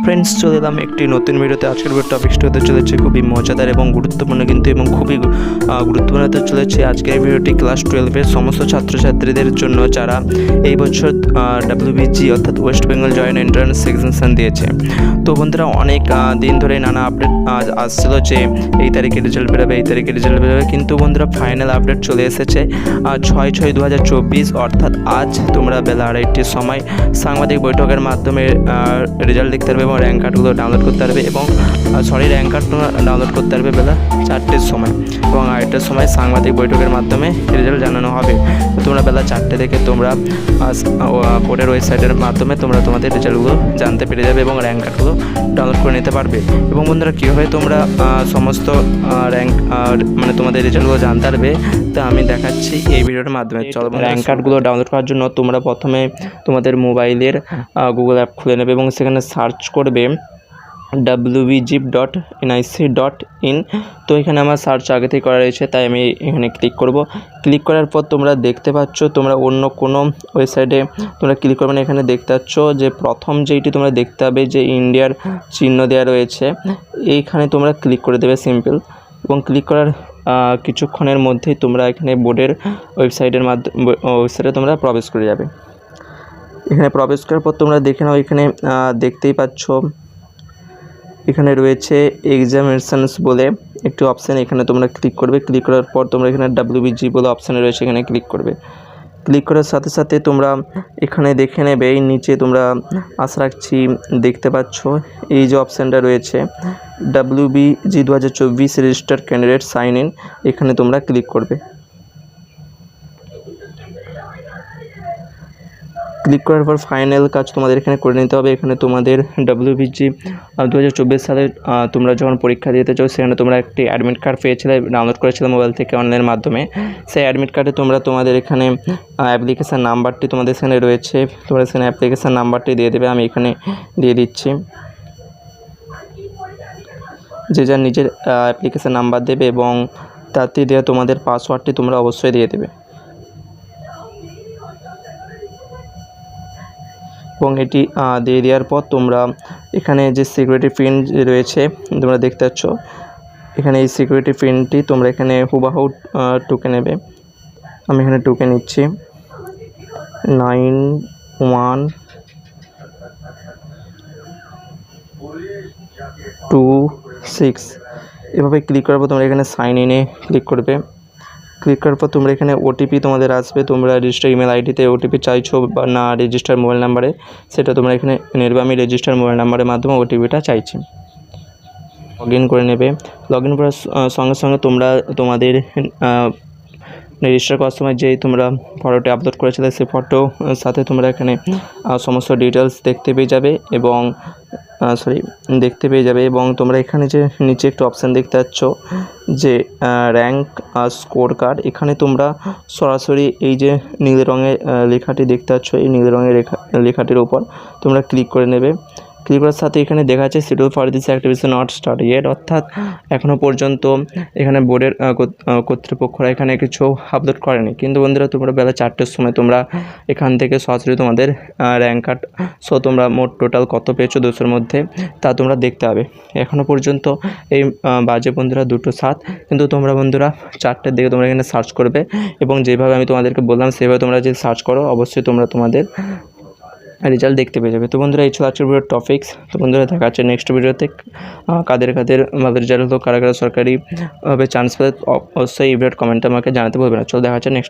Friends, চলে এলাম একটি নতুন ভিডিওতে। আজকের টপিকসটি হতে চলেছে খুবই মজাদার এবং গুরুত্বপূর্ণ কিন্তু এবং খুবই গুরুত্বপূর্ণ হতে চলেছে। আজকের ভিডিওটি ক্লাস 12-এর সমস্ত ছাত্রছাত্রীদের জন্য যারা এই বছর WBG অর্থাৎ West Bengal joint entrance examination দিয়েছে। তো বন্ধুরা, অনেক দিন ধরে নানা আপডেট আসছিল যে এই তারিখে রেজাল্ট বেরোবে, এই তারিখে রেজাল্ট বেরোবে, কিন্তু বন্ধুরা ফাইনাল আপডেট চলে এসেছে 6/6/2024 অর্থাৎ আজ তোমরা বেলা 2:30-র সময় সাংবাদিক বৈঠকের মাধ্যমে রেজাল্ট দেখতে পারবে এবং র্যাঙ্ক কার্ডগুলো ডাউনলোড করতে পারবে এবং র্যাঙ্ক কার্ড তোমরা ডাউনলোড করতে পারবে বেলা 4টের সময় এবং 8টার সময় সাংবাদিক বৈঠকের মাধ্যমে রেজাল্ট জানানো হবে। তোমরা বেলা 4টে থেকে তোমরা বোর্ডের ওয়েবসাইটের মাধ্যমে তোমরা তোমাদের রেজাল্টগুলো জানতে পেরে যাবে এবং র্যাঙ্ক কার্ডগুলো ডাউনলোড করে নিতে পারবে। এবং বন্ধুরা, কীভাবে তোমরা সমস্ত র্যাঙ্ক মানে তোমাদের রেজাল্টগুলো জানতে পারবে তা আমি দেখাচ্ছি এই ভিডিওর মাধ্যমে। চলো, র্যাঙ্ক কার্ডগুলো ডাউনলোড করার জন্য তোমরা প্রথমে তোমাদের মোবাইলের গুগল অ্যাপ খুলে নেবে এবং সেখানে সার্চ করবে wbgip.nic.in। তো এখানে আমার সার্চ আগে থেকে করা রয়েছে, তাই আমি এখানে ক্লিক করব। ক্লিক করার পর তোমরা দেখতে পাচ্ছ তোমরা অন্য কোনো ওয়েবসাইটে তোমরা ক্লিক করবে না। এখানে দেখতে পাচ্ছ যে প্রথম যেইটি তোমরা দেখতে পাবে যে ইন্ডিয়ার চিহ্ন দেওয়া রয়েছে, এইখানে তোমরা ক্লিক করে দেবে সিম্পল। এবং ক্লিক করার কিছুক্ষণের মধ্যেই তোমরা এখানে বোর্ডের ওয়েবসাইটে তোমরা প্রবেশ করে যাবে। এখানে প্রবেশ করার পর তোমরা দেখে নাও, এখানে দেখতেই পাচ্ছ এখানে রয়েছে এক্সামিনেশনস বলে একটি অপশান, এখানে তোমরা ক্লিক করবে। ক্লিক করার পর তোমরা এখানে WBG বলে অপশানে রয়েছে, এখানে ক্লিক করবে। ক্লিক করার সাথে সাথে তোমরা এখানে দেখে নেবে এই নিচে তোমরা আশা রাখছি দেখতে পাচ্ছ এই যে অপশানটা রয়েছে WBG 2024 registered candidate sign in, এখানে তোমরা ক্লিক করবে। ক্লিক করার পর ফাইনাল কাজ তোমাদের এখানে করে নিতে হবে। এখানে তোমাদের WBG 2024 সালে তোমরা যখন পরীক্ষা দিতে চাও সেখানে তোমরা একটি অ্যাডমিট কার্ড পেয়েছিলে, ডাউনলোড করেছিলে মোবাইল থেকে অনলাইনের মাধ্যমে। সেই অ্যাডমিট কার্ডে তোমরা তোমাদের এখানে অ্যাপ্লিকেশান নাম্বারটি তোমাদের এখানে রয়েছে, তোমরা সেখানে অ্যাপ্লিকেশান নাম্বারটি দিয়ে দেবে। আমি এখানে দিয়ে দিচ্ছি। যে যার নিজের অ্যাপ্লিকেশান নাম্বার দেবে এবং তাতে দেওয়া তোমাদের পাসওয়ার্ডটি তোমরা অবশ্যই দিয়ে দেবে। এবং এটি দিয়ে দেওয়ার পর তোমরা এখানে যে সিকিউরিটি পিন রয়েছে তোমরা দেখতে পাচ্ছ, এখানে এই সিকিউরিটি পিনটি তোমরা এখানে হুবাহু টুকে নেবে। আমি এখানে টুকে নিচ্ছি 9126। এভাবে ক্লিক করার পর তোমরা এখানে সাইন ইনে ক্লিক করবে। ক্লিক করার পর তোমরা এখানে ওটিপি তোমাদের আসবে, তোমরা রেজিস্টার ইমেল আইডিতে ওটিপি চাইছো বা না রেজিস্টার মোবাইল নাম্বারে, সেটা তোমরা এখানে নেবে। আমি রেজিস্টার মোবাইল নাম্বারের মাধ্যমে ওটিপিটা চাইছি। লগ ইন করে নেবে। লগ ইন করার সঙ্গে সঙ্গে তোমরা তোমাদের রেজিস্টার করার সময় যেই তোমরা ফটোটি আপলোড করেছিলে সেই ফটো সাথে তোমরা এখানে সমস্ত ডিটেলস দেখতে পেয়ে যাবে এবং তোমরা এখানে যে নিচে একটু অপশান দেখতে পাচ্ছ যে র্যাঙ্ক স্কোর কার্ড, এখানে তোমরা সরাসরি এই যে নীল রঙের লেখাটি দেখতে পাচ্ছ, এই নীল রঙের লেখাটির উপর তোমরা ক্লিক করে নেবে। ক্লিক করার সাথে এখানে দেখা যাচ্ছে schedule for this activity not start yet, অর্থাৎ এখনও পর্যন্ত এখানে বোর্ডের কর্তৃপক্ষরা এখানে কিছু আপলোড করেনি। কিন্তু বন্ধুরা, তোমরা বেলা 4টের সময় তোমরা এখান থেকে সরাসরি তোমাদের র্যাঙ্ক কার্ড তোমরা মোট টোটাল কত পেয়েছো 200-র মধ্যে তা তোমরা দেখতে পাবে। এখনও পর্যন্ত এই বাজে বন্ধুরা 2:07, কিন্তু তোমরা বন্ধুরা 4টের দিকে তোমরা এখানে সার্চ করবে এবং যেভাবে আমি তোমাদেরকে বললাম সেভাবে তোমরা যদি সার্চ করো অবশ্যই তোমরা তোমাদের রেজাল্ট দেখতে পেয়ে যাবে। তো বন্ধুরা, এই ছিল আজকের ভিডিওর টপিক্স। তো বন্ধুরা, দেখা যাচ্ছে নেক্সট ভিডিওতে। কাদের ভালো রেজাল্ট হলো, কারা সরকারিভাবে চান্স পেলে অবশ্যই এই ভিডিওর কমেন্টে আমাকে জানাতে বলবে না। চলো, দেখা যাচ্ছে নেক্সট।